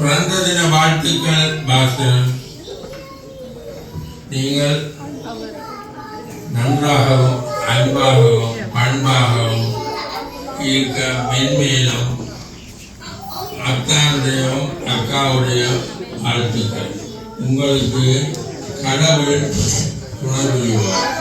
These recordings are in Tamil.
பிறந்த தின வாழ்த்துக்கள் பாஸ்டர். நீங்கள் நன்றாகவும் அன்பாகவும் பண்பாகவும் இருக்க மென்மேலும் அத்தானுடையும் அக்காவுடைய வாழ்த்துக்கள். உங்களுக்கு கடவுள் துணை புரிவார்.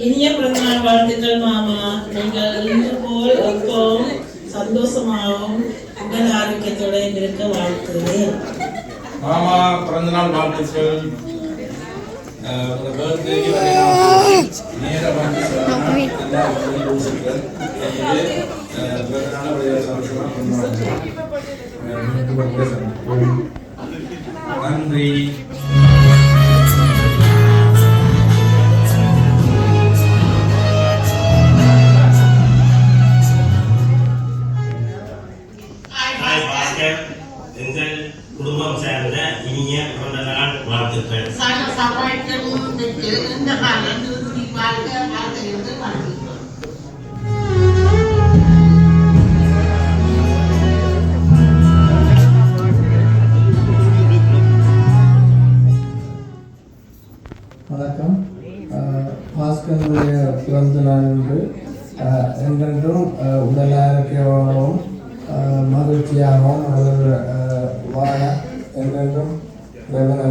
இனிய பிறந்தநாள் வாழ்த்துக்கள் மாமா. நீங்கள் இன்று போல் எப்பவும் சந்தோஷமாகவும் உடல் ஆரோக்கியத்தோட இருக்க வாழ்த்துகிறேன். மாமா பிறந்தநாள் வாழ்த்துக்கள். நன்றி. எங்கள் குடும்பம் சேர்ந்த இனிய பிறந்த நாள் வாழ்த்துக்கள். வணக்கம். பாஸ்கருடைய பிறந்த நாள் என்று என்றென்றும் உடல் ஆரோக்கியமாகவும் மகிழ்ச்சியாகவும் அவர் வாழ என்றென்றும் வேதனை